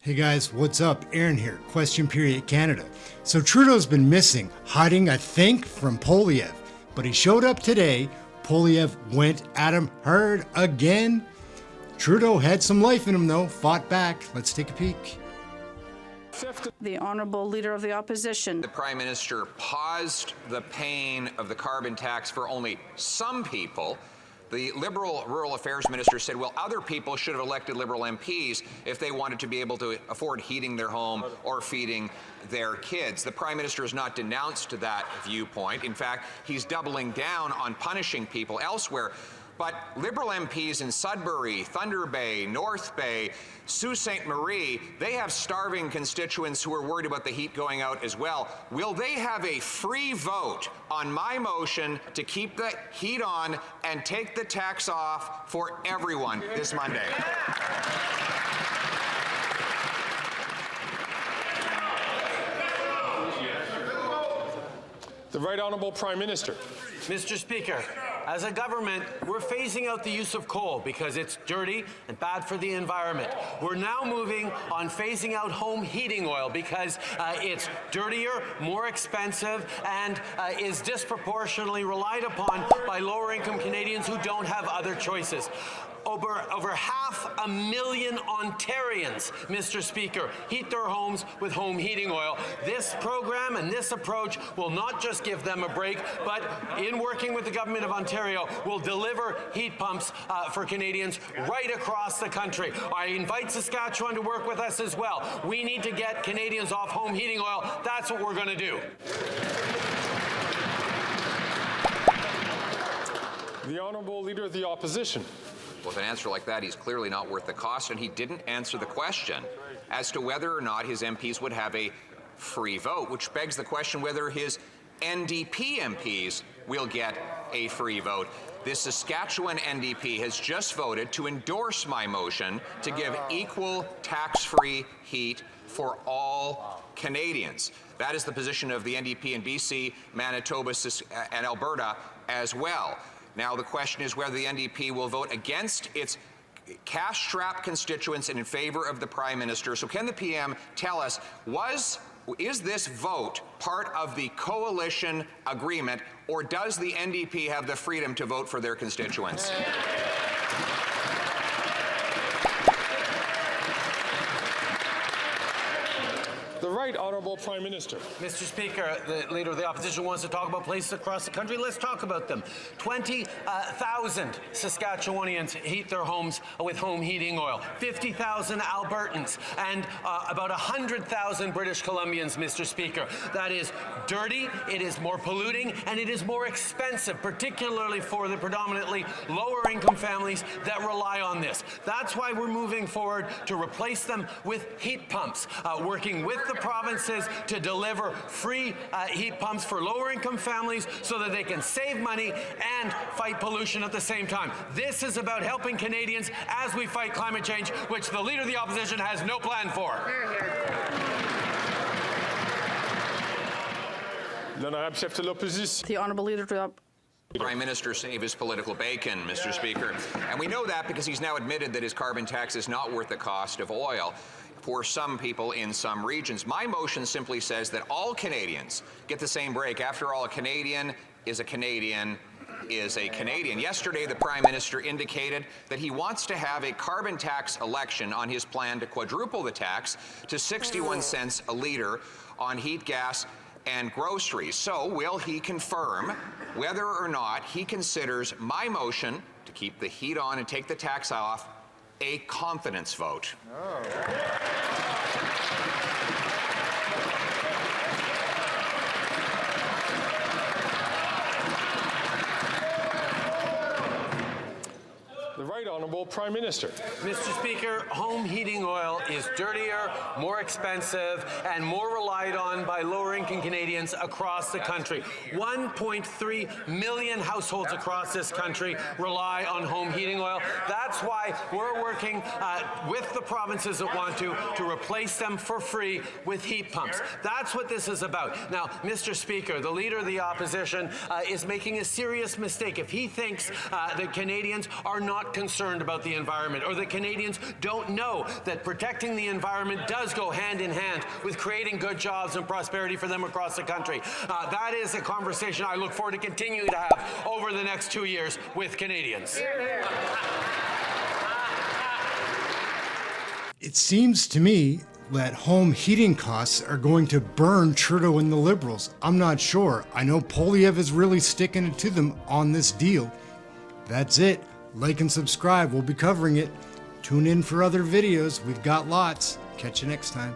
Hey guys, what's up? Ehren here, Question Period Canada. So Trudeau's been missing, hiding I think from Poilievre, but he showed up today. Poilievre went at him hard again. Trudeau had some life in him though, fought back. Let's take a peek. The Honourable Leader of the Opposition. The Prime Minister paused the paying of the carbon tax for only some people. The Liberal Rural Affairs Minister said, well, other people should have elected Liberal MPs if they wanted to be able to afford heating their home or feeding their kids. The Prime Minister has not denounced that viewpoint. In fact, he's doubling down on punishing people elsewhere. But Liberal MPs in Sudbury, Thunder Bay, North Bay, Sault Ste. Marie, they have starving constituents who are worried about the heat going out as well. Will they have a free vote on my motion to keep the heat on and take the tax off for everyone this Monday? The Right Honourable Prime Minister. Mr. Speaker, as a government, we're phasing out the use of coal because it's dirty and bad for the environment. We're now moving on phasing out home heating oil because it's dirtier, more expensive, and is disproportionately relied upon by lower-income Canadians who don't have other choices. Over 500,000 Ontarians, Mr. Speaker, heat their homes with home heating oil. This program and this approach will not just give them a break, but in working with the Government of Ontario, will deliver heat pumps for Canadians right across the country. I invite Saskatchewan to work with us as well. We need to get Canadians off home heating oil. That's what we're going to do. The Honourable Leader of the Opposition. With an answer like that, he's clearly not worth the cost, and he didn't answer the question as to whether or not his MPs would have a free vote, which begs the question whether his NDP MPs will get a free vote. The Saskatchewan NDP has just voted to endorse my motion to give equal tax-free heat for all Canadians. That is the position of the NDP in BC, Manitoba, and Alberta as well. Now the question is whether the NDP will vote against its cash-strapped constituents and in favor of the Prime Minister. So can the PM tell us, is this vote part of the coalition agreement, or does the NDP have the freedom to vote for their constituents? The Right Honourable Prime Minister. Mr. Speaker, the Leader of the Opposition wants to talk about places across the country. Let's talk about them. 20,000 Saskatchewanians heat their homes with home heating oil. 50,000 Albertans and about 100,000 British Columbians, Mr. Speaker. That is dirty, it is more polluting, and it is more expensive, particularly for the predominantly lower-income families that rely on this. That's why we're moving forward to replace them with heat pumps, working with the provinces to deliver free heat pumps for lower-income families so that they can save money and fight pollution at the same time. This is about helping Canadians as we fight climate change, which the Leader of the Opposition has no plan for. L'honorable chef de l'opposition. The Honourable Leader of the Prime Minister save his political bacon, Mr. Speaker. And we know that because he's now admitted that his carbon tax is not worth the cost of oil for some people in some regions. My motion simply says that all Canadians get the same break. After all, a Canadian is a Canadian is a Canadian. Yesterday, the Prime Minister indicated that he wants to have a carbon tax election on his plan to quadruple the tax to 61 cents a litre on heat, gas, and groceries. So will he confirm whether or not he considers my motion to keep the heat on and take the tax off a confidence vote? The Right Honourable Prime Minister. Mr. Speaker, home heating oil is dirtier, more expensive, and more relied on by lower-income Canadians across the country. 1.3 million households across this country rely on home heating oil. That's why we're working with the provinces that want to replace them for free with heat pumps. That's what this is about. Now, Mr. Speaker, the Leader of the Opposition is making a serious mistake if he thinks that Canadians are not concerned about the environment, or that Canadians don't know that protecting the environment does go hand in hand with creating good jobs and prosperity for them across the country. That is a conversation I look forward to continuing to have over the next 2 years with Canadians. It seems to me that home heating costs are going to burn Trudeau and the Liberals. I'm not sure. I know Poilievre is really sticking it to them on this deal. That's it. Like and subscribe. We'll be covering it. Tune in for other videos. We've got lots. Catch you next time.